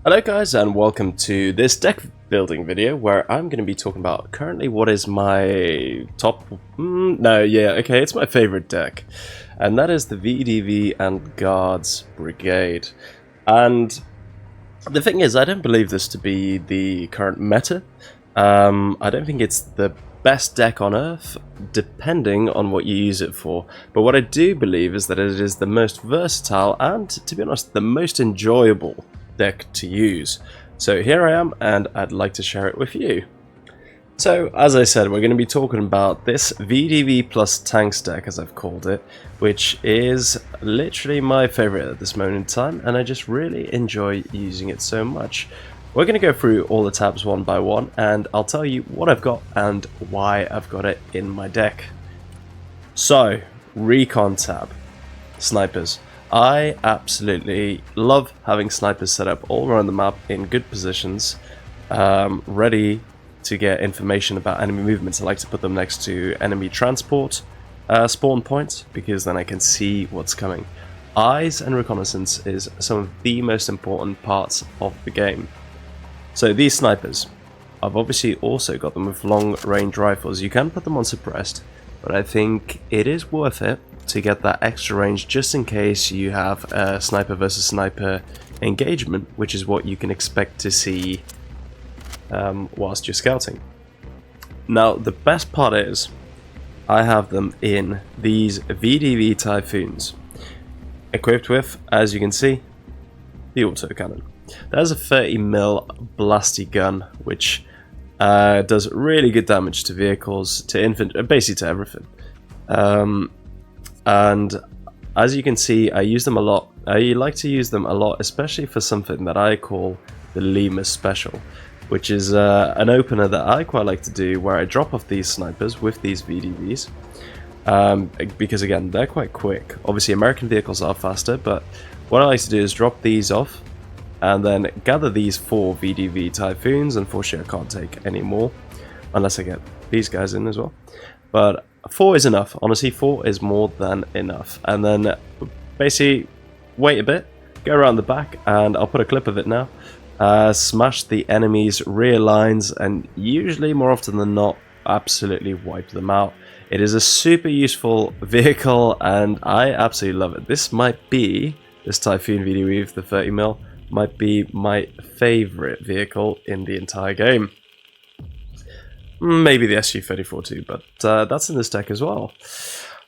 Hello guys and welcome to this deck building video where I'm going to be talking about currently what is my top... it's my favorite deck. And that is the VDV and Guards Brigade. And the thing is, I don't believe this to be the current meta. I don't think it's the best deck on earth, depending on what you use it for. But what I do believe is that it is the most versatile and, to be honest, the most enjoyable deck to use. So here I am, and I'd like to share it with you. So as I said, we're going to be talking about this VDV plus tanks deck, as I've called it, which is literally my favorite at this moment in time, and I just really enjoy using it so much. We're going to go through all the tabs one by one, and I'll tell you what I've got and why I've got it in my deck. So, Recon tab, snipers. I absolutely love having snipers set up all around the map in good positions, ready to get information about enemy movements. I like to put them next to enemy transport spawn points, because then I can see what's coming. Eyes and reconnaissance is some of the most important parts of the game. So these snipers, I've obviously also got them with long range rifles. You can put them on suppressed, but I think it is worth it to get that extra range just in case you have a sniper versus sniper engagement, which is what you can expect to see whilst you're scouting. Now the best part is I have them in these VDV Typhoons, equipped with, as you can see, the autocannon. There's a 30mm blasty gun, which does really good damage to vehicles, to infantry, basically to everything. And as you can see, I use them a lot. I like to use them a lot, especially for something that I call the Lima special, which is an opener that I quite like to do, where I drop off these snipers with these VDVs, because again, they're quite quick. Obviously American vehicles are faster, but what I like to do is drop these off and then gather these 4 VDV Typhoons. Unfortunately I can't take any more unless I get these guys in as well, but 4 is enough. Honestly, 4 is more than enough. And then basically wait a bit, go around the back, and I'll put a clip of it now. Smash the enemy's rear lines, and usually, more often than not, absolutely wipe them out. It is a super useful vehicle, and I absolutely love it. This Typhoon VDV with the 30mm might be my favorite vehicle in the entire game. Maybe the SG-34 too, but that's in this deck as well.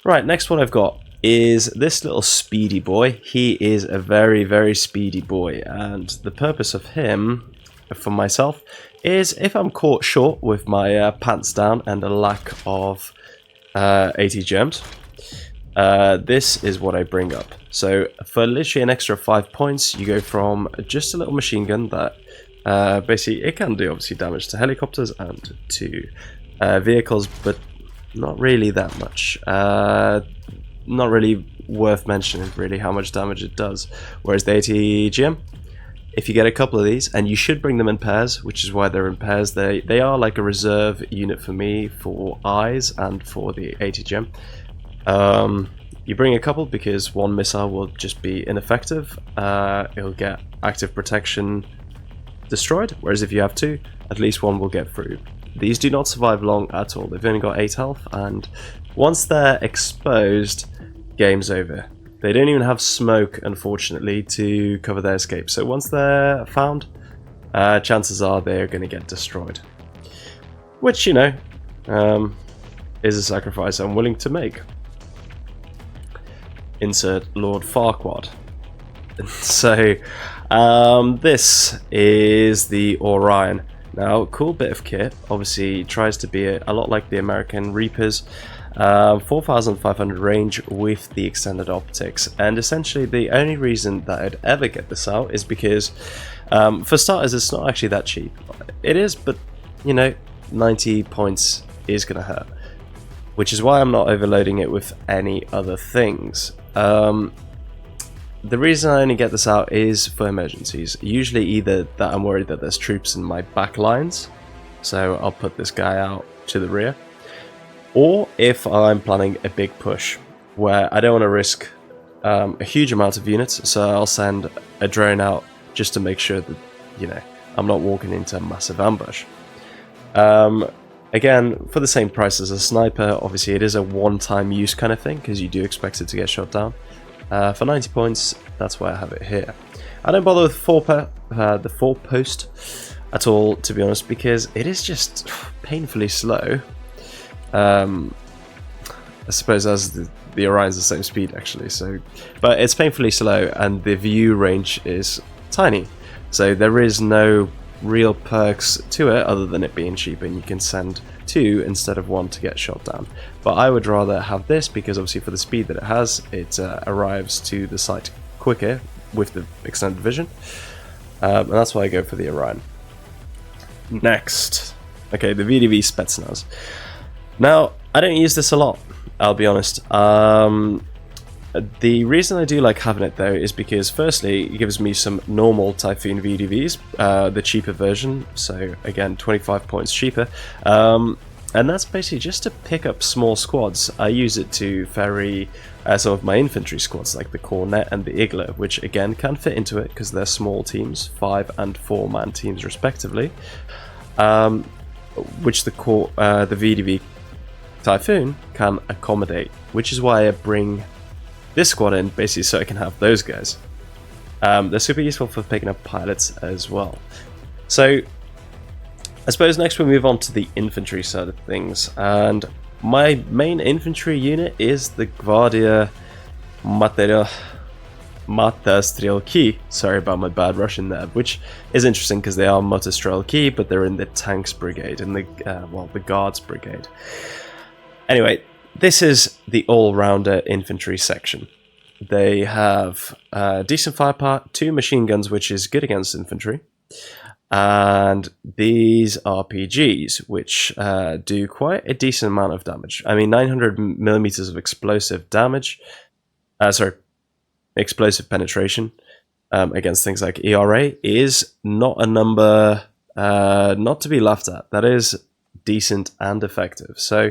Right, next one I've got is this little speedy boy. He is a very, very speedy boy, and the purpose of him, for myself, is if I'm caught short with my pants down and a lack of 80 gems, this is what I bring up. So for literally an extra 5 points, you go from just a little machine gun that basically it can do obviously damage to helicopters and to vehicles, but not really that much. Not really worth mentioning really how much damage it does. Whereas the 80 GM, if you get a couple of these, and you should bring them in pairs, which is why they're in pairs, they are like a reserve unit for me for eyes and for the 80 GM. You bring a couple because one missile will just be ineffective. It'll get active protection destroyed, whereas if you have 2, at least one will get through. These do not survive long at all. They've only got 8 health, and once they're exposed, game's over. They don't even have smoke, unfortunately, to cover their escape. So once they're found, chances are they're going to get destroyed. Which, you know, is a sacrifice I'm willing to make. Insert Lord Farquaad. So, this is the Orion. Now, cool bit of kit. Obviously, tries to be a lot like the American Reapers. 4,500 range with the extended optics. And essentially, the only reason that I'd ever get this out is because, for starters, it's not actually that cheap. It is, but, you know, 90 points is going to hurt. Which is why I'm not overloading it with any other things. The reason I only get this out is for emergencies. Usually either that I'm worried that there's troops in my back lines, so I'll put this guy out to the rear. Or if I'm planning a big push, where I don't want to risk a huge amount of units, so I'll send a drone out just to make sure that you know, I'm not walking into a massive ambush. Again, for the same price as a sniper, obviously it is a one-time use kind of thing, because you do expect it to get shot down. For 90 points, that's why I have it here. I don't bother with the 4-post at all, to be honest, because it is just painfully slow. I suppose as the Orion's the same speed, actually, so... But it's painfully slow, and the view range is tiny. So there is no real perks to it other than it being cheap, and you can send 2 instead of 1 to get shot down. But I would rather have this because obviously for the speed that it has, it arrives to the site quicker with the extended vision, and that's why I go for the Orion. Next, okay, the VDV Spetsnaz. Now, I don't use this a lot, I'll be honest. The reason I do like having it though is because firstly it gives me some normal Typhoon VDVs, the cheaper version, so again 25 points cheaper, and that's basically just to pick up small squads. I use it to ferry some of my infantry squads like the Cornet and the Igler, which again can fit into it because they're small teams, 5 and 4 man teams respectively, which the VDV Typhoon can accommodate, which is why I bring this squad in basically so I can have those guys. They're super useful for picking up pilots as well. So I suppose next we move on to the infantry side of things, and my main infantry unit is the Gvardia Motostrelki. Sorry about my bad Russian there, which is interesting because they are Motostrelki, but they're in the tanks brigade, in the the guards brigade. Anyway, this is the all-rounder infantry section. They have decent firepower, 2 machine guns, which is good against infantry, and these RPGs, which do quite a decent amount of damage. I mean, 900 millimeters of explosive damage, explosive penetration against things like ERA is not a number not to be laughed at. That is decent and effective. So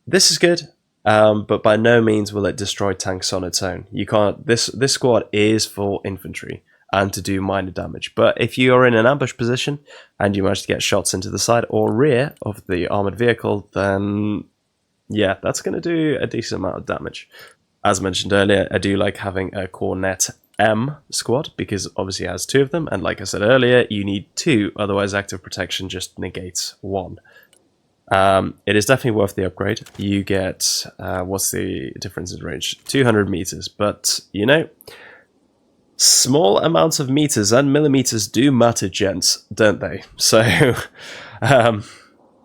this is good, but by no means will it destroy tanks on its own. You can't. This squad is for infantry and to do minor damage. But if you are in an ambush position and you manage to get shots into the side or rear of the armored vehicle, then yeah, that's going to do a decent amount of damage. As mentioned earlier, I do like having a Cornet M squad because obviously it has 2 of them, and like I said earlier, you need 2, otherwise active protection just negates 1. It is definitely worth the upgrade. You get, what's the difference in range? 200 meters, but, you know, small amounts of meters and millimeters do matter, gents, don't they? So,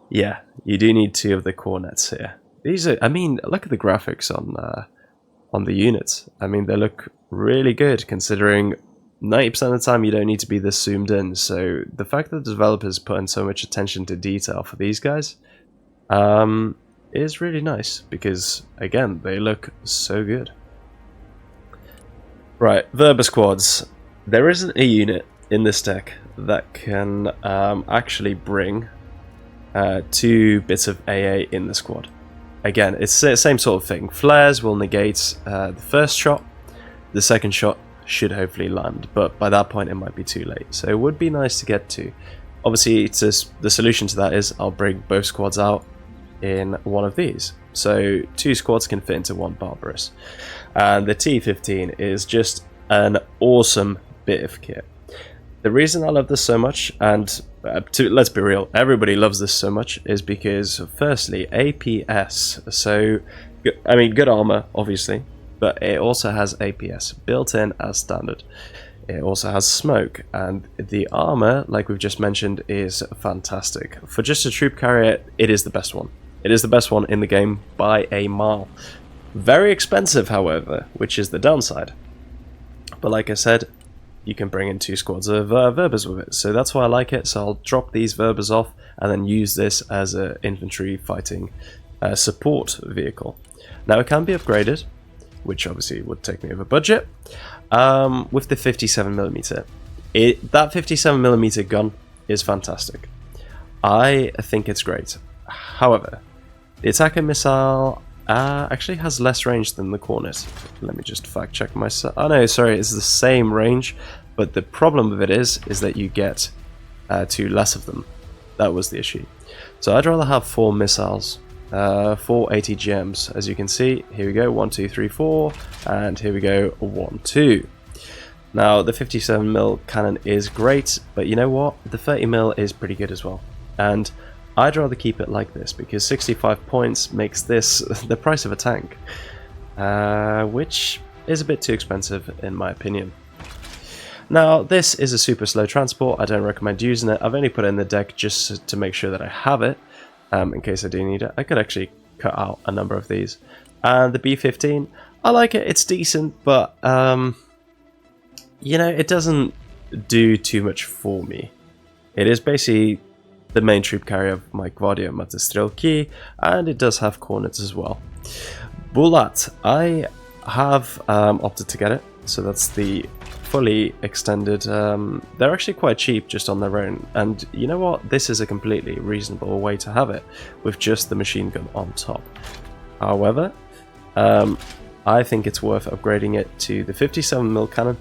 yeah, you do need 2 of the Cornets here. These are, I mean, look at the graphics on the units. I mean, they look really good, considering 90% of the time you don't need to be this zoomed in, so the fact that the developers put in so much attention to detail for these guys is really nice, because again, they look so good. Right, Verba squads. There isn't a unit in this deck that can actually bring 2 bits of AA in the squad. Again, it's the same sort of thing. Flares will negate the first shot, the second shot should hopefully land, but by that point it might be too late, so it would be nice to get 2. Obviously, it's just, the solution to that is I'll bring both squads out in one of these, so 2 squads can fit into 1 Barbarous, and the T-15 is just an awesome bit of kit. The reason I love this so much, and let's be real, everybody loves this so much, is because firstly APS, so I mean good armor obviously, but it also has APS built in as standard. It also has smoke, and the armor, like we've just mentioned, is fantastic. For just a troop carrier, it is the best one. It is the best one in the game by a mile. Very expensive, however, which is the downside. But like I said, you can bring in 2 squads of Verbas with it, so that's why I like it. So I'll drop these Verbas off and then use this as an infantry fighting support vehicle. Now it can be upgraded, which obviously would take me over budget, with the 57mm. That 57mm gun is fantastic. I think it's great. However, the attacker missile actually has less range than the Cornet. Let me just fact check myself. Oh no, sorry, it's the same range, but the problem with it is that you get 2 less of them. That was the issue. So I'd rather have 4 missiles, 4 ATGMs. As you can see, here we go, 1, 2, 3, 4, and here we go, 1, 2. Now the 57mm cannon is great, but you know what? The 30mm is pretty good as well. And I'd rather keep it like this, because 65 points makes this the price of a tank, which is a bit too expensive in my opinion. Now this is a super slow transport, I don't recommend using it. I've only put it in the deck just to make sure that I have it, in case I do need it. I could actually cut out a number of these. And the B-15, I like it, it's decent, but you know, it doesn't do too much for me. It is basically the main troop carrier of my Gvardia Monetised, and it does have cornets as well. Bulat, I have opted to get it, so that's the fully extended. They're actually quite cheap just on their own, and you know what? This is a completely reasonable way to have it, with just the machine gun on top. However, I think it's worth upgrading it to the 57mm cannon.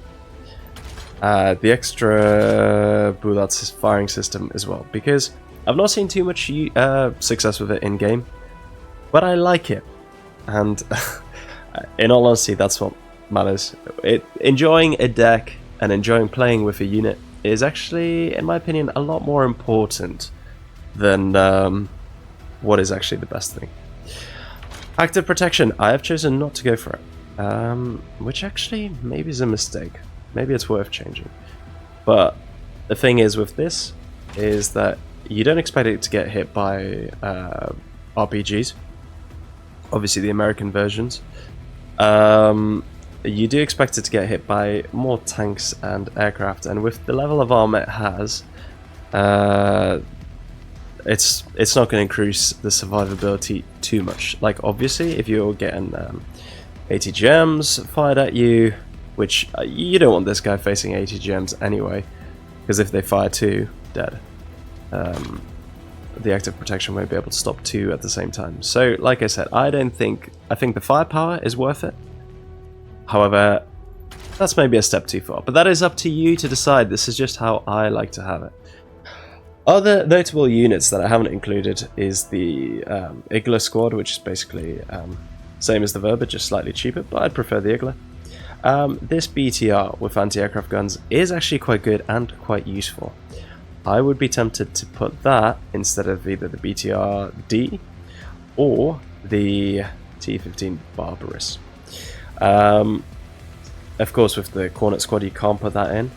The extra Bulat's firing system as well, because I've not seen too much success with it in game, but I like it, and in all honesty, that's what matters. Enjoying a deck and enjoying playing with a unit is actually, in my opinion, a lot more important than what is actually the best thing. Active protection, I have chosen not to go for it, which actually maybe is a mistake. Maybe it's worth changing. But the thing is with this, is that you don't expect it to get hit by RPGs. Obviously the American versions. You do expect it to get hit by more tanks and aircraft, and with the level of armor it has, it's not going to increase the survivability too much. Like obviously if you're getting ATGMs fired at you, which you don't want this guy facing ATGMs anyway, because if they fire 2, dead. The active protection won't be able to stop 2 at the same time. So like I said, I think the firepower is worth it. However, that's maybe a step too far, but that is up to you to decide. This is just how I like to have it. Other notable units that I haven't included is the Igla squad, which is basically same as the Verba, just slightly cheaper, but I'd prefer the Igla. This BTR with anti-aircraft guns is actually quite good and quite useful. I would be tempted to put that instead of either the BTR-D or the T-15 Barbarous. Of course, with the Cornet squad you can't put that in,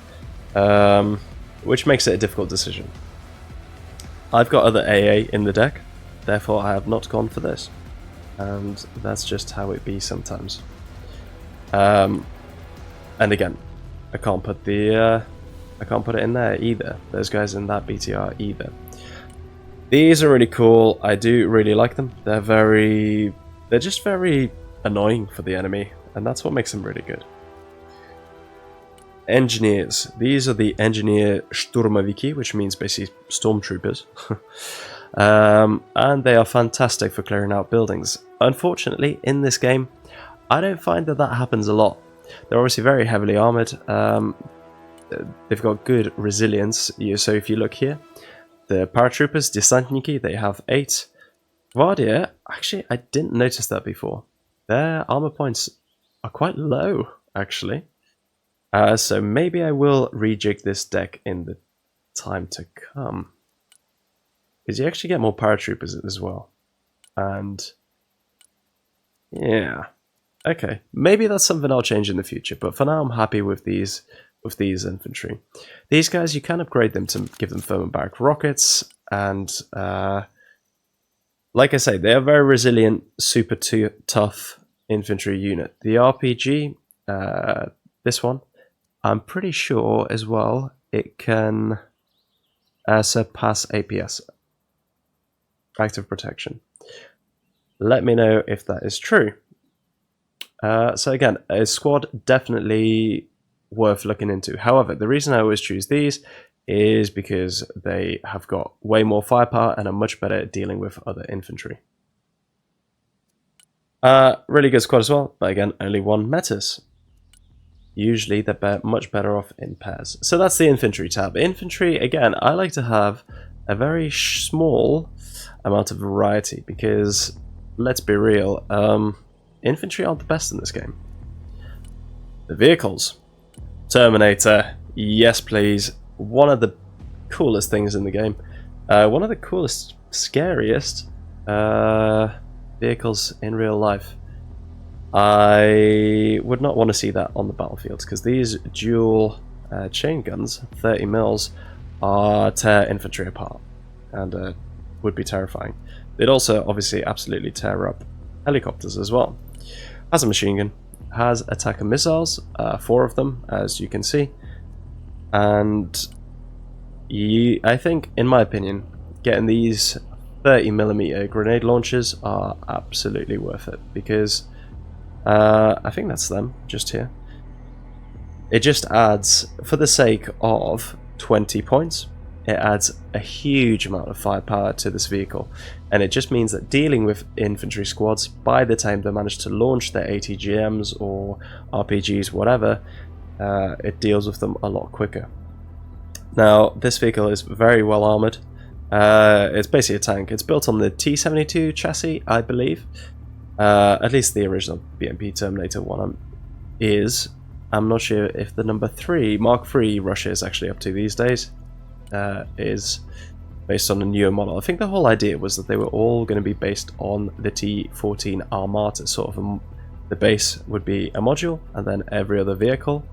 which makes it a difficult decision. I've got other AA in the deck, therefore I have not gone for this, and that's just how it be sometimes. And again, I can't put it in there either. Those guys in that BTR either. These are really cool. I do really like them. They're just very annoying for the enemy, and that's what makes them really good. Engineers. These are the Engineer Sturmoviki, which means basically stormtroopers. And they are fantastic for clearing out buildings. Unfortunately, in this game, I don't find that happens a lot. They're obviously very heavily armored. They've got good resilience. So if you look here, the paratroopers, Desantniki, they have 8. Gvardia, actually, I didn't notice that before. Their armor points are quite low, actually. So maybe I will rejig this deck in the time to come. Because you actually get more paratroopers as well. And yeah. Okay, maybe that's something I'll change in the future, but for now I'm happy with these infantry. These guys, you can upgrade them to give them thermobaric rockets, and like I say, they are very resilient, super tough infantry unit. The RPG, this one, I'm pretty sure as well it can surpass APS, active protection. Let me know if that is true. So again, a squad definitely worth looking into. However, the reason I always choose these is because they have got way more firepower and are much better at dealing with other infantry. Really good squad as well, but again, only one metas. usually they're much better off in pairs. So that's the infantry tab. Infantry, again, I like to have a very small amount of variety because, let's be real, infantry aren't the best in this game. The vehicles. Terminator, yes please. One of the coolest things in the game. One of the coolest, scariest vehicles in real life. I would not want to see that on the battlefield because these dual chain guns, 30 mils, tear infantry apart and would be terrifying. They'd also obviously absolutely tear up helicopters as well. Has a machine gun, has attacker missiles, 4 of them as you can see, and I think, in my opinion, getting these 30mm grenade launchers are absolutely worth it because I think that's them just here. It just adds, for the sake of 20 points, it adds a huge amount of firepower to this vehicle, and it just means that dealing with infantry squads, by the time they manage to launch their ATGMs or RPGs, whatever, it deals with them a lot quicker. Now, this vehicle is very well armoured. It's basically a tank. It's built on the T-72 chassis, I believe. At least the original BMP Terminator one is. I'm not sure if the number 3, Mark III Russia is actually up to these days. Is based on a newer model. I think the whole idea was that they were all going to be based on the T-14 Armata. Sort of the base would be a module, and then every other vehicle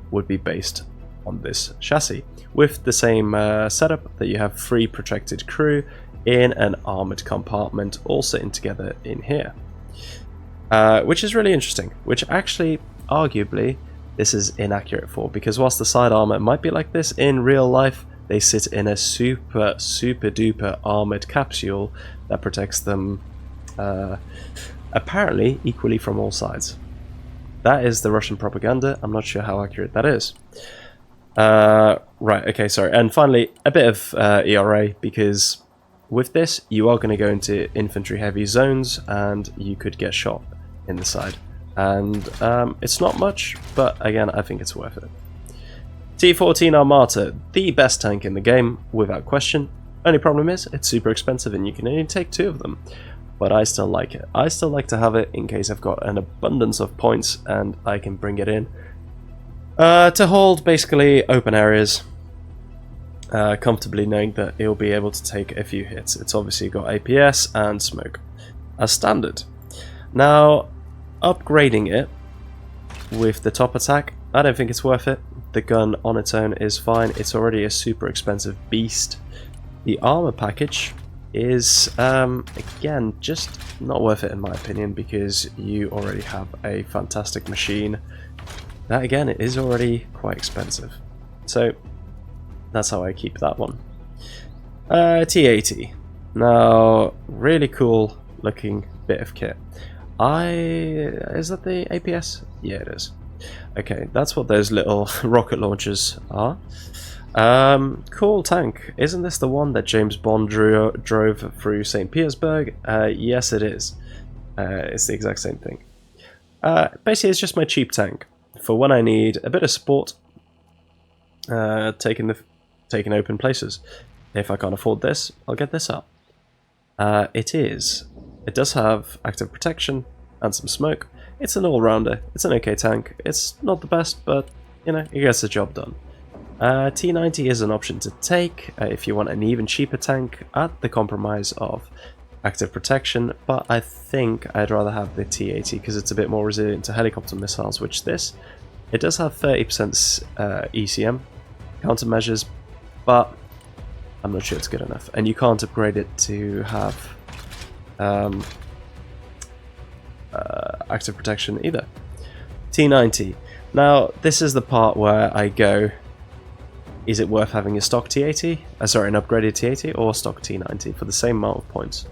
would be based on this chassis, with the same setup that you have 3 protected crew in an armoured compartment all sitting together in here. Which is really interesting, which actually, arguably, this is inaccurate for, because whilst the side armour might be like this, in real life they sit in a super duper armoured capsule that protects them apparently equally from all sides. That is the Russian propaganda. I'm not sure how accurate that is. Right, okay, sorry. And finally, a bit of ERA, because with this, you are going to go into infantry heavy zones, and you could get shot in the side. And it's not much, but again, I think it's worth it. T-14 Armata, the best tank in the game, without question. Only problem is, it's super expensive, and you can only take 2 of them. But I still like it. I still like to have it in case I've got an abundance of points, and I can bring it in. To hold basically open areas, comfortably knowing that it'll be able to take a few hits. It's obviously got APS and smoke as standard. Now, upgrading it with the top attack, I don't think it's worth it. The gun on its own is fine. It's already a super expensive beast. The armor package is, again, just not worth it in my opinion, because you already have a fantastic machine. That again, it is already quite expensive. So that's how I keep that one. T-80. Now, really cool looking bit of kit. Is that the APS? Yeah, it is. Okay, that's what those little rocket launchers are. Cool tank. Isn't this the one that James Bond drove through St. Petersburg? Yes, it is. It's the exact same thing. Basically, it's just my cheap tank for when I need a bit of support, taking open places. If I can't afford this, I'll get this up. It does have active protection and some smoke. It's an all-rounder. It's an okay tank. It's not the best, but you know, it gets the job done. T-90 is an option to take if you want an even cheaper tank at the compromise of active protection, but I think I'd rather have the T-80 because it's a bit more resilient to helicopter missiles, which it does have 30% ECM countermeasures, but I'm not sure it's good enough, and you can't upgrade it to have active protection either. T-90. Now, this is the part where I go, is it worth having a stock T-80? Sorry, an upgraded T-80 or stock T-90 for the same amount of points?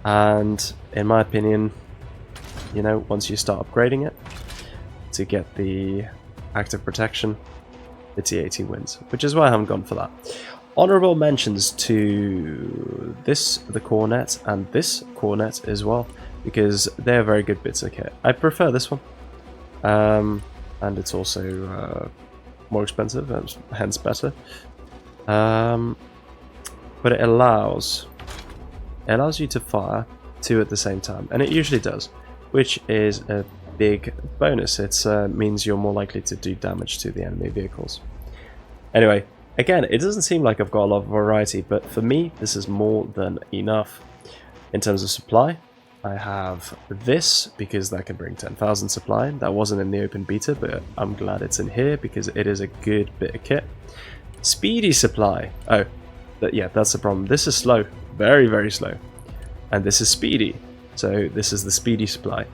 And in my opinion, you know, once you start upgrading it to get the active protection, the T-80 wins, which is why I haven't gone for that. Honourable mentions to the Cornet and this Cornet as well, because they're very good bits of kit. I prefer this one. and it's also more expensive, and hence better. But it allows you to fire 2 at the same time, and it usually does, which is a big bonus. It means you're more likely to do damage to the enemy vehicles. Anyway, again, it doesn't seem like I've got a lot of variety, but for me, this is more than enough. In terms of supply, I have this, because that can bring 10,000 supply. That wasn't in the open beta, but I'm glad it's in here, because it is a good bit of kit. Speedy supply. Oh, yeah, that's the problem. This is slow. Very, very slow. And this is speedy. So this is the speedy supply.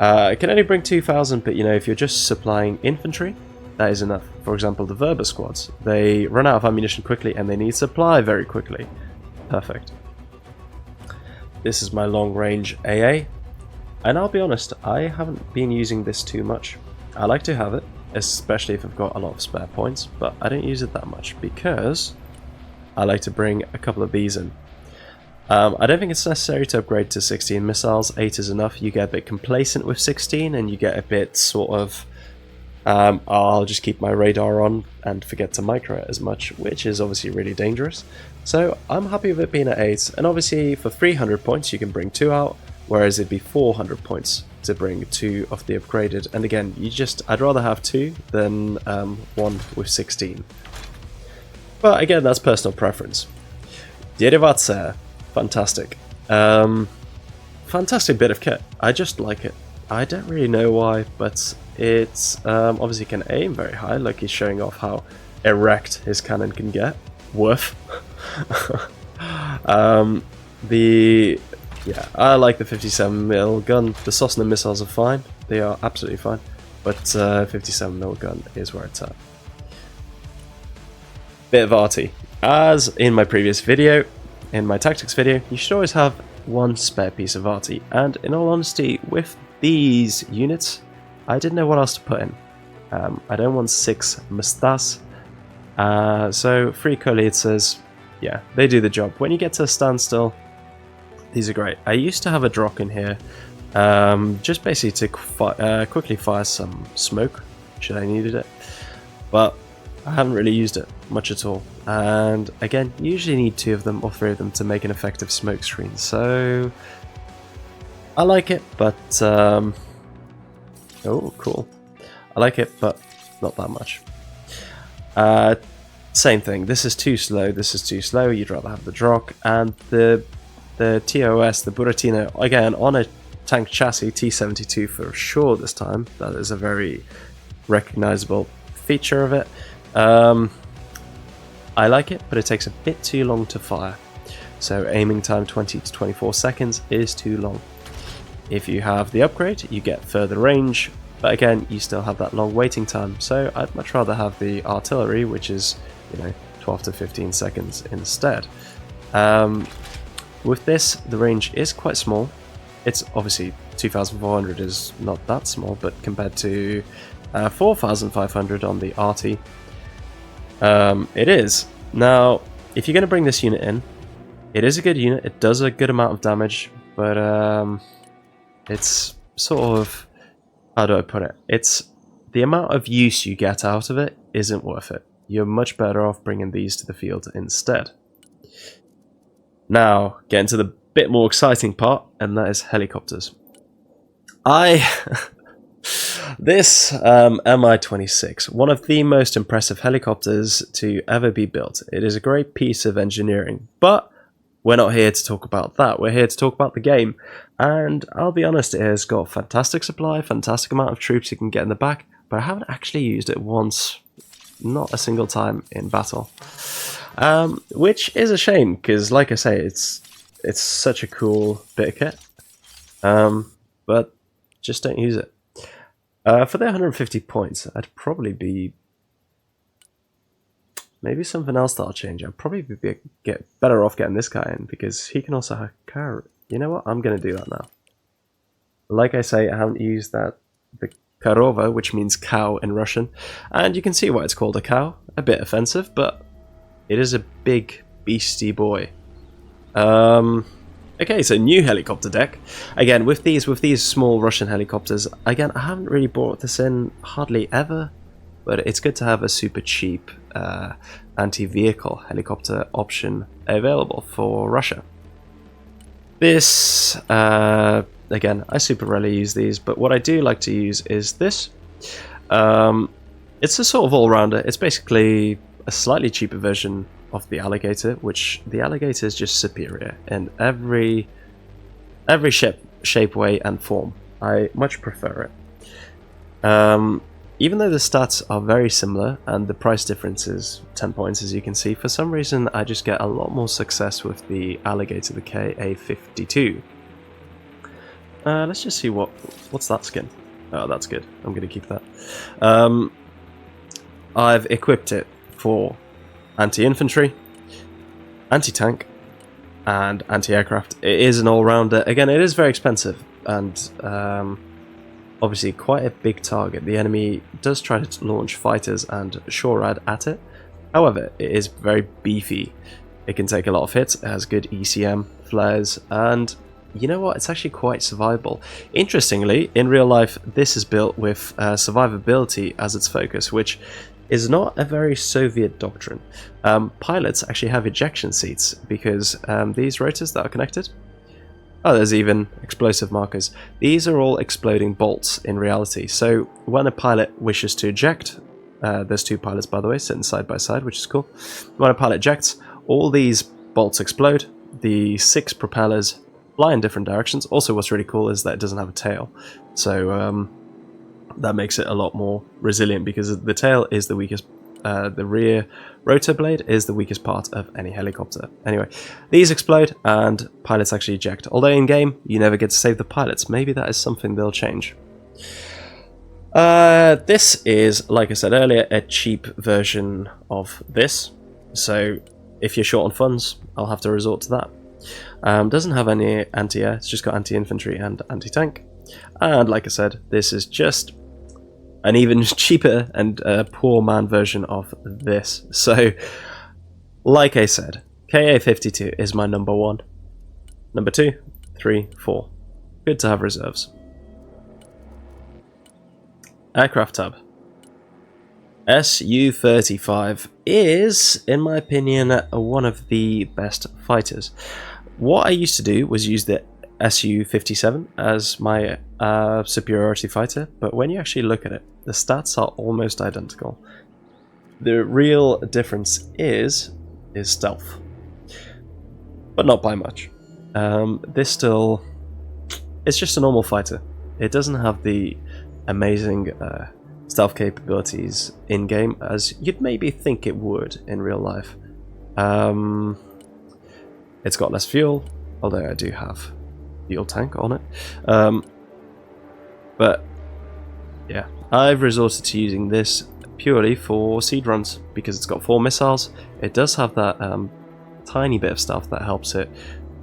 It can only bring 2,000, but you know, if you're just supplying infantry, that is enough. For example, the Verba squads. They run out of ammunition quickly and they need supply very quickly. Perfect. This is my long-range AA. And I'll be honest, I haven't been using this too much. I like to have it, especially if I've got a lot of spare points, but I don't use it that much because I like to bring a couple of these in. I don't think it's necessary to upgrade to 16 missiles. 8 is enough. You get a bit complacent with 16 and you get a bit sort of I'll just keep my radar on and forget to micro it as much, which is obviously really dangerous. So I'm happy with it being at 8, and obviously for 300 points you can bring 2 out, whereas it'd be 400 points to bring 2 of the upgraded. And again, I'd rather have 2 than 1 with 16. But again, that's personal preference. Derivace. Fantastic. Fantastic bit of kit. I just like it. I don't really know why, but it's obviously can aim very high, like he's showing off how erect his cannon can get. Woof. Yeah, I like the 57mm gun. The Cessna missiles are fine. They are absolutely fine. But 57mm gun is where it's at. Bit of arty. As in my previous video, in my tactics video, you should always have 1 spare piece of arty, and in all honesty, with these units, I didn't know what else to put in. I don't want 6 mustas, so 3 Kolietzers, yeah, they do the job. When you get to a standstill, these are great. I used to have a Drock in here, just basically to quickly fire some smoke, should I needed it, but I haven't really used it much at all. And again, you usually need 2 of them or 3 of them to make an effective smoke screen. So I like it, but oh, cool. I like it, but not that much. Same thing. This is too slow. This is too slow. You'd rather have the Drock and the TOS, the Buratino. Again, on a tank chassis, T72 for sure this time. That is a very recognizable feature of it. I like it, but it takes a bit too long to fire. So aiming time 20 to 24 seconds is too long. If you have the upgrade, you get further range, but again, you still have that long waiting time. So I'd much rather have the artillery, which is, you know, 12 to 15 seconds instead. With this, the range is quite small. It's obviously 2,400 is not that small, but compared to 4,500 on the RT, it is. Now, if you're going to bring this unit in, it is a good unit, it does a good amount of damage, but it's sort of, how do I put it? It's the amount of use you get out of it isn't worth it. You're much better off bringing these to the field instead. Now, getting to the bit more exciting part, and that is helicopters. This Mi-26, one of the most impressive helicopters to ever be built. It is a great piece of engineering, but we're not here to talk about that. We're here to talk about the game, and I'll be honest, it has got fantastic supply, fantastic amount of troops you can get in the back, but I haven't actually used it once, not a single time in battle. Which is a shame, because like I say, it's such a cool bit of kit, but just don't use it. For the 150 points, I'd probably be maybe something else that I'll change. I'd probably get better off getting this guy in, because he can also have car. You know what? I'm going to do that now. Like I say, I haven't used the Karova, which means cow in Russian, and you can see why it's called a cow. A bit offensive, but it is a big beastie boy. Okay, so new helicopter deck. Again, with these small Russian helicopters, again, I haven't really brought this in hardly ever, but it's good to have a super cheap anti-vehicle helicopter option available for Russia. This, again, I super rarely use these, but what I do like to use is this. It's a sort of all-rounder. It's basically a slightly cheaper version of the Alligator, which the Alligator is just superior in every shape, way, and form. I much prefer it. Even though the stats are very similar and the price difference is 10 points, as you can see, for some reason I just get a lot more success with the Alligator, the KA-52. Let's just see what's that skin. Oh, that's good. I'm going to keep that. I've equipped it for anti-infantry, anti-tank, and anti-aircraft. It is an all-rounder. Again, it is very expensive, and obviously quite a big target. The enemy does try to launch fighters and SHORAD at it. However, it is very beefy. It can take a lot of hits. It has good ECM, flares, and you know what? It's actually quite survivable. Interestingly, in real life, this is built with survivability as its focus, which is not a very Soviet doctrine. Pilots actually have ejection seats because these rotors that are connected, oh, there's even explosive markers. These are all exploding bolts in reality. So when a pilot wishes to eject, there's two pilots by the way sitting side by side, which is cool. When a pilot ejects, all these bolts explode. The 6 propellers fly in different directions. Also, what's really cool is that it doesn't have a tail. So that makes it a lot more resilient because the tail is the weakest. The rear rotor blade is the weakest part of any helicopter. Anyway, these explode and pilots actually eject. Although in game, you never get to save the pilots. Maybe that is something they'll change. This is, like I said earlier, a cheap version of this. So if you're short on funds, I'll have to resort to that. Doesn't have any anti-air. It's just got anti-infantry and anti-tank. And like I said, this is just an even cheaper and poor man version of this. So, like I said, KA-52 is my number 1. Number 2, 3, 4. Good to have reserves. Aircraft tab. Su-35 is, in my opinion, one of the best fighters. What I used to do was use the Su-57 as my superiority fighter, but when you actually look at it, the stats are almost identical. The real difference is stealth, but not by much. This still, it's just a normal fighter. It doesn't have the amazing stealth capabilities in-game as you'd maybe think it would in real life. It's got less fuel, although I do have fuel tank on it. But yeah, I've resorted to using this purely for seed runs because it's got 4 missiles. It does have that tiny bit of stuff that helps it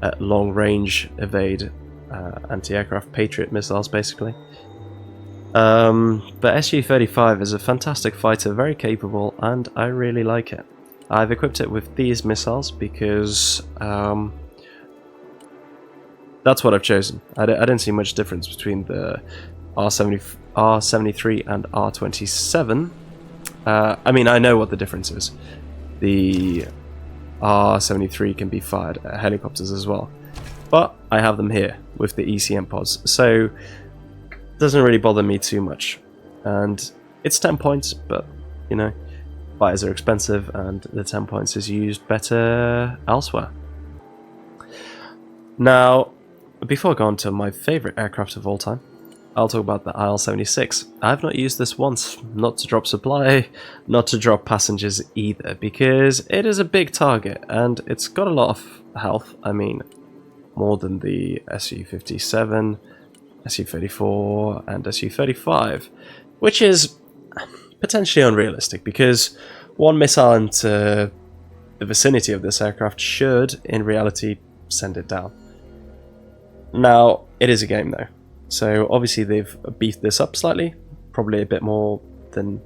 at long range evade anti-aircraft Patriot missiles basically. But Su-35 is a fantastic fighter, very capable, and I really like it. I've equipped it with these missiles because that's what I've chosen. I didn't see much difference between the R73 and R27. I mean, I know what the difference is. The R73 can be fired at helicopters as well, but I have them here with the ECM pods, so it doesn't really bother me too much. And it's 10 points, but you know, fighters are expensive and the 10 points is used better elsewhere. Now, before I go on to my favourite aircraft of all time, I'll talk about the IL-76. I've not used this once, not to drop supply, not to drop passengers either, because it is a big target and it's got a lot of health. I mean, more than the Su-57, Su-34 and Su-35, which is potentially unrealistic because one missile into the vicinity of this aircraft should, in reality, send it down. Now, it is a game though, so obviously they've beefed this up slightly, probably a bit more than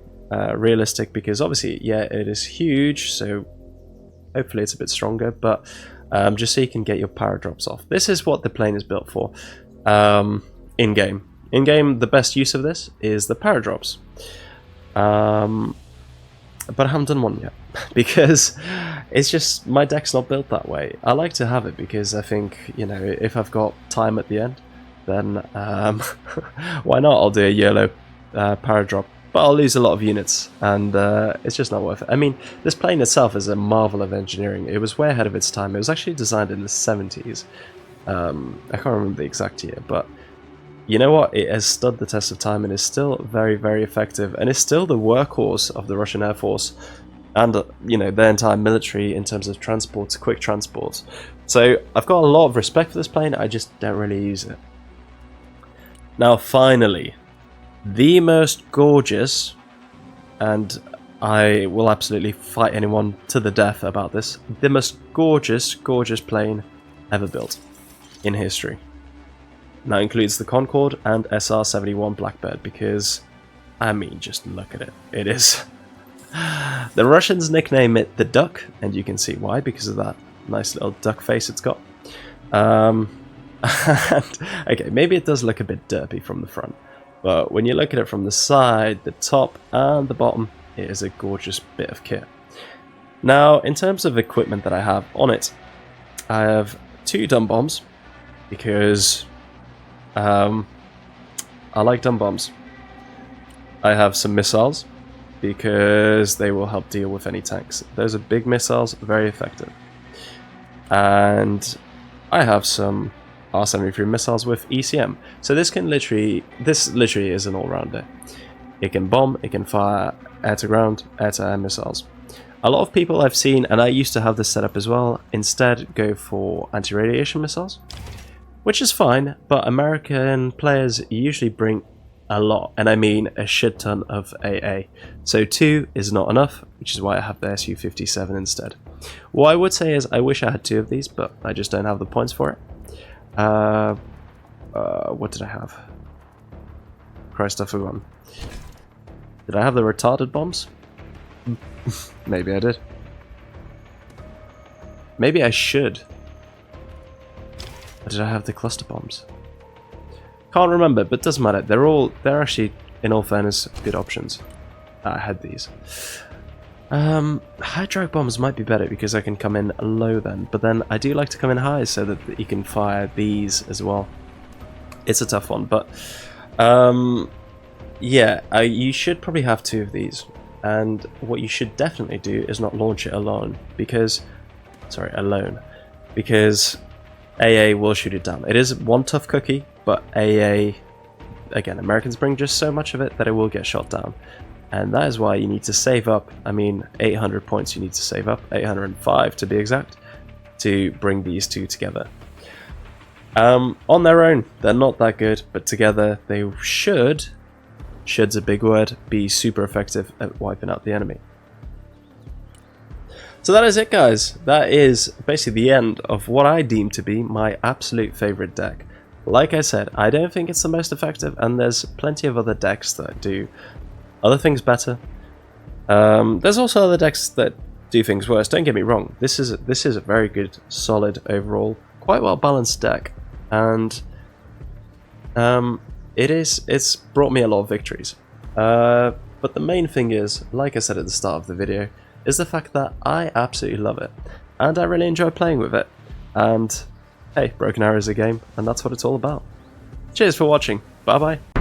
realistic because obviously, yeah, it is huge, so hopefully it's a bit stronger, but just so you can get your paradrops off. This is what the plane is built for in-game. In-game, the best use of this is the paradrops. But I haven't done one yet because it's just, my deck's not built that way. I like to have it because I think, you know, if I've got time at the end, then why not? I'll do a YOLO paradrop, but I'll lose a lot of units, and it's just not worth it. I mean, this plane itself is a marvel of engineering. It was way ahead of its time. It was actually designed in the 70s. I can't remember the exact year, but you know what? It has stood the test of time and is still very, very effective, and is still the workhorse of the Russian Air Force and, you know, their entire military in terms of transports, quick transports. So I've got a lot of respect for this plane, I just don't really use it. Now, finally, the most gorgeous, and I will absolutely fight anyone to the death about this, the most gorgeous, gorgeous plane ever built in history. And that includes the Concorde and SR-71 Blackbird, because, I mean, just look at it. It is... The Russians nickname it the Duck, and you can see why, because of that nice little duck face it's got. And, okay, maybe it does look a bit derpy from the front, but when you look at it from the side, the top, and the bottom, it is a gorgeous bit of kit. Now, in terms of equipment that I have on it, I have 2 dumb bombs, because... I like dumb bombs. I have some missiles because they will help deal with any tanks. Those are big missiles, very effective. And I have some R-73 missiles with ECM. So this literally is an all-rounder. It can bomb, it can fire air-to-ground, air-to-air missiles. A lot of people I've seen, and I used to have this setup as well, instead go for anti-radiation missiles. Which is fine, but American players usually bring a lot, and I mean a shit ton of AA. So 2 is not enough, which is why I have the Su-57 instead. What I would say is I wish I had 2 of these, but I just don't have the points for it. What did I have? Christ, I forgot. Did I have the retarded bombs? Maybe I did. Maybe I should. Or did I have the cluster bombs? Can't remember, but doesn't matter. They're actually, in all fairness, good options. I had these. High drag bombs might be better because I can come in low then, but then I do like to come in high so that you can fire these as well. It's a tough one, but yeah, you should probably have 2 of these. And what you should definitely do is not launch it alone, because AA will shoot it down. It is one tough cookie, but AA, again, Americans bring just so much of it that it will get shot down. And that is why you need to save up, I mean, 800 points you need to save up, 805 to be exact, to bring these 2 together. On their own, they're not that good, but together they should's a big word, be super effective at wiping out the enemy. So that is it, guys. That is basically the end of what I deem to be my absolute favorite deck. Like I said, I don't think it's the most effective, and there's plenty of other decks that do other things better. There's also other decks that do things worse. Don't get me wrong. This is a very good, solid overall, quite well balanced deck, and it's brought me a lot of victories. But the main thing is, like I said at the start of the video, is the fact that I absolutely love it, and I really enjoy playing with it. And hey, Broken Arrow is a game, and that's what it's all about. Cheers for watching. Bye bye.